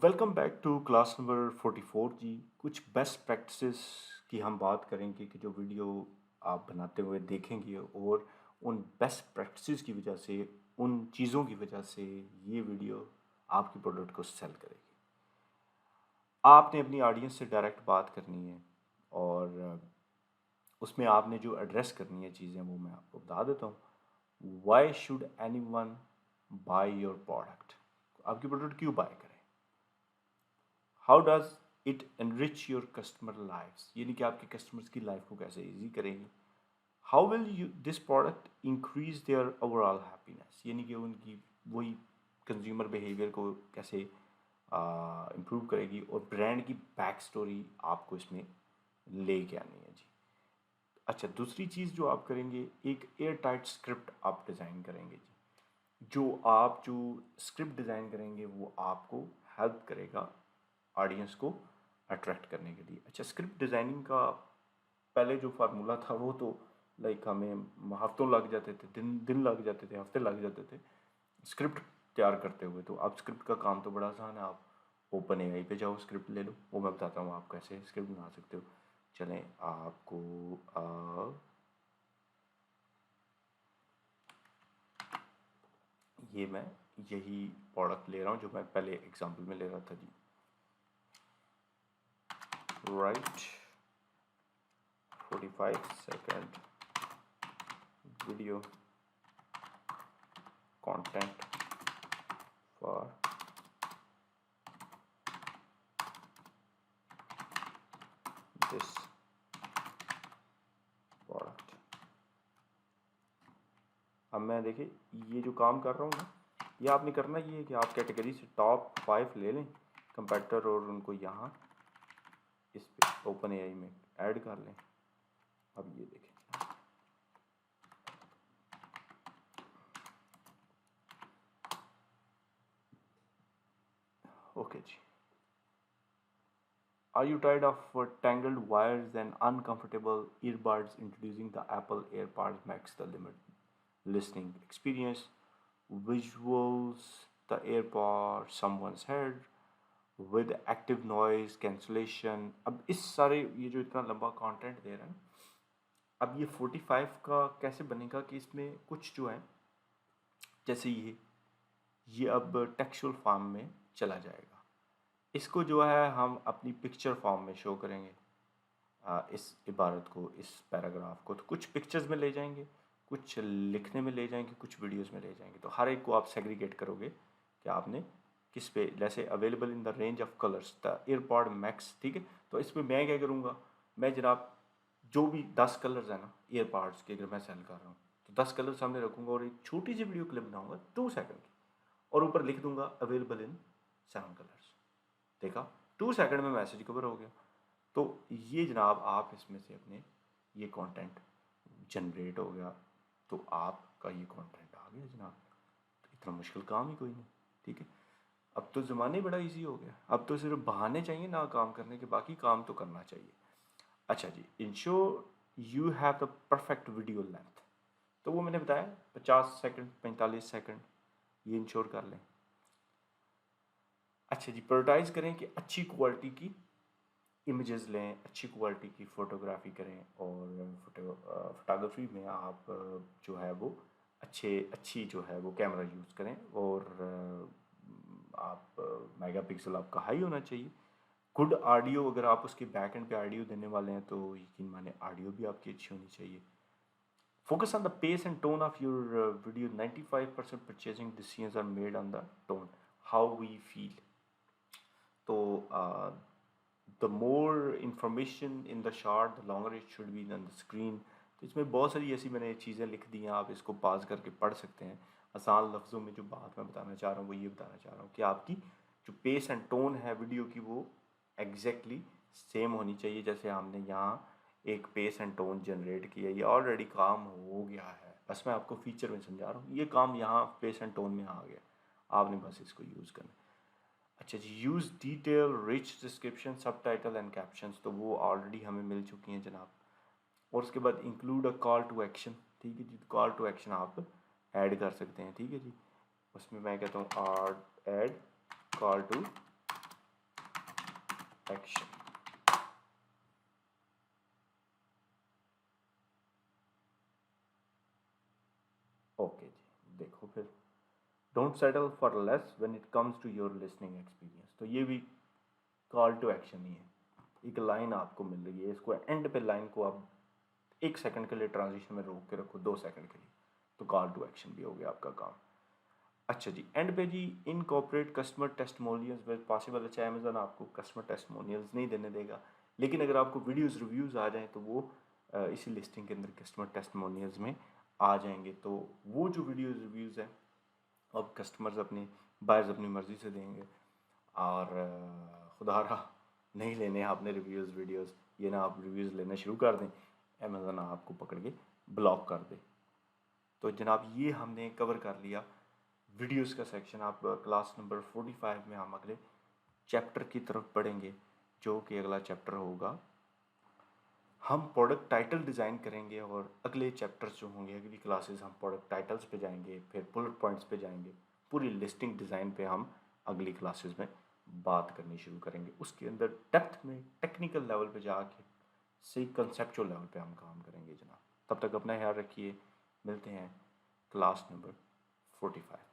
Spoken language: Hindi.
Welcome back to class number 44 जी। कुछ बेस्ट प्रैक्टिसेस की हम बात करेंगे कि जो वीडियो आप बनाते हुए देखेंगे और उन बेस्ट प्रैक्टिसेस की वजह से, उन चीज़ों की वजह से ये वीडियो आपकी प्रोडक्ट को सेल करेगी। आपने अपनी ऑडियंस से डायरेक्ट बात करनी है और उसमें आपने जो एड्रेस करनी है चीज़ें वो मैं आपको बता देता हूँ। Why should anyone buy your product? आपकी प्रोडक्ट क्यों बाय करें? How does it enrich your customer lifes, यानी कि आपके कस्टमर्स की लाइफ को कैसे इजी करेंगे। How will you this product increase their overall happiness, यानी कि उनकी वही कंज्यूमर बिहेवियर को कैसे इम्प्रूव करेगी। और ब्रांड की बैक स्टोरी आपको इसमें लेके आनी है जी। अच्छा, दूसरी चीज़ जो आप करेंगे, एक एयर टाइट स्क्रिप्ट आप डिज़ाइन करेंगे जी। जो स्क्रिप्ट डिज़ाइन करेंगे वो आपको हेल्प करेगा ऑडियंस को अट्रैक्ट करने के लिए। अच्छा, स्क्रिप्ट डिज़ाइनिंग का पहले जो फार्मूला था वो तो लाइक हमें हफ्तों लग जाते थे, दिन दिन लग जाते थे, हफ्ते लग जाते थे स्क्रिप्ट तैयार करते हुए। तो अब स्क्रिप्ट का काम तो बड़ा आसान है। आप ओपन एआई पे जाओ, स्क्रिप्ट ले लो, वो मैं बताता हूँ आप कैसे स्क्रिप्ट बना सकते हो। चलें, आपको ये मैं यही प्रोडक्ट ले रहा हूँ जो मैं पहले एग्जांपल में ले रहा था जी। Right, 45 second video content for this product। अब मैं देखिए ये जो काम कर रहा हूँ ना, ये आपने करना ये है कि आप कैटेगरी से टॉप 5 ले लें कंपैरेटर और उनको यहाँ इस पे ओपन एआई में ऐड कर लें। अब ये देखें, ओके जी। Are you tired of tangled wires and uncomfortable earbuds? Introducing the Apple AirPods Max, the limit listening experience. Visuals, the AirPods, someone's head with active noise cancellation। अब इस सारे ये जो इतना लंबा कंटेंट दे रहे हैं, अब ये 45 का कैसे बनेगा कि इसमें कुछ जो है जैसे ये अब टेक्सचुअल फॉर्म में चला जाएगा। इसको जो है हम अपनी पिक्चर फॉर्म में शो करेंगे। इस इबारत को, इस पैराग्राफ को तो कुछ पिक्चर्स में ले जाएंगे, कुछ लिखने में ले जाएंगे, कुछ वीडियोस में ले जाएंगे। तो हर एक को आप सेग्रीगेट करोगे कि आपने किस पे, जैसे available in the range of colours the AirPod max, ठीक है। तो इसमें मैं क्या करूँगा, मैं जनाब जो भी 10 कलर्स हैं ना एयरपॉड्स के, अगर मैं सेल कर रहा हूँ तो 10 कलर सामने रखूँगा और एक छोटी सी वीडियो क्लिप बनाऊँगा 2 सेकंड की, और ऊपर लिख दूंगा अवेलेबल इन 7 कलर्स। देखा, 2 सेकंड में मैसेज कवर हो गया। तो ये जनाब आप इसमें से अपने ये कंटेंट जनरेट हो गया, तो आपका ये कंटेंट आ गया जनाब। तो इतना मुश्किल काम ही कोई नहीं, ठीक है। अब तो ज़माने बड़ा इजी हो गया, अब तो सिर्फ बहाने चाहिए ना काम करने के, बाकी काम तो करना चाहिए। अच्छा जी, ensure you have the perfect video length, तो वो मैंने बताया 50 सेकंड, 45 सेकंड, ये इंश्योर कर लें। अच्छा जी, प्रायोरिटाइज करें कि अच्छी क्वालिटी की इमेजेस लें, अच्छी क्वालिटी की फ़ोटोग्राफी करें, और फोटोग्राफी में आप जो है वो अच्छी जो है वो कैमरा यूज़ करें, और आप मेगापिक्सल आपका हाई होना चाहिए। गुड ऑडियो, अगर आप उसके बैक एंड पे ऑडियो देने वाले हैं तो यकीन माने ऑडियो भी आपकी अच्छी होनी चाहिए। Focus on the pace and tone of your video. 95% purchasing decisions are made on the tone, how we feel. तो the more information in the short the longer it should be on the screen. तो इसमें बहुत सारी ऐसी मैंने चीज़ें लिख दी हैं, आप इसको पास करके पढ़ सकते हैं। आसान लफ्ज़ों में जो बात मैं बताना चाह रहा हूँ वो ये बताना चाह रहा हूँ कि आपकी जो पेस एंड टोन है वीडियो की वो एग्जैक्टली सेम होनी चाहिए। जैसे हमने यहाँ एक पेस एंड टोन जनरेट किया, ये ऑलरेडी काम हो गया है, बस मैं आपको फीचर में समझा रहा हूँ। ये काम यहाँ पेस एंड टोन में आ गया, आपने बस इसको यूज़ करना है। अच्छा जी, यूज़ डिटेल रिच डिस्क्रिप्शन, सब टाइटल एंड कैप्शंस, तो वो ऑलरेडी हमें मिल चुकी हैं जनाब। और उसके बाद include a call to action, ठीक है जी, कॉल टू एक्शन आप ऐड कर सकते हैं, ठीक है जी। उसमें मैं कहता हूँ add call to action. Okay जी, देखो फिर, don't settle for less when it comes to your listening experience. तो ये भी कॉल टू एक्शन ही है। एक लाइन आपको मिल रही है, इसको एंड पे लाइन को आप 1 सेकंड के लिए ट्रांजिशन में रोक के रखो, 2 सेकंड के लिए, तो कॉल टू एक्शन भी हो गया आपका काम। अच्छा जी, एंड पे जी, incorporate customer testimonials where possible. अच्छा, अमेजन आपको कस्टमर टेस्टिमोनियल्स नहीं देने देगा, लेकिन अगर आपको वीडियोस रिव्यूज़ आ जाएं तो वो इसी लिस्टिंग के अंदर कस्टमर टेस्टिमोनियल्स में आ जाएंगे। तो वो जो वीडियोस रिव्यूज़ हैं अब कस्टमर्स अपनी, बायर्स अपनी मर्ज़ी से देंगे, और खुदा रहा नहीं लेने आपने रिव्यूज़ वीडियोस, ये ना आप रिव्यूज़ लेना शुरू कर दें, अमेज़न आपको पकड़ के ब्लॉक कर दे। तो जनाब ये हमने कवर कर लिया वीडियोस का सेक्शन। आप क्लास नंबर 45 में हम अगले चैप्टर की तरफ बढ़ेंगे, जो कि अगला चैप्टर होगा, हम प्रोडक्ट टाइटल डिज़ाइन करेंगे। और अगले चैप्टर्स जो होंगे, अगली क्लासेस, हम प्रोडक्ट टाइटल्स पे जाएंगे, फिर बुलेट पॉइंट्स पे जाएंगे, पूरी लिस्टिंग डिज़ाइन पे हम अगली क्लासेस में बात करनी शुरू करेंगे। उसके अंदर डेप्थ में टेक्निकल लेवल पे जाके सही कंसेप्चुअल लेवल पे हम काम करेंगे जनाब। तब तक अपना ख्याल रखिए, मिलते हैं क्लास नंबर 45।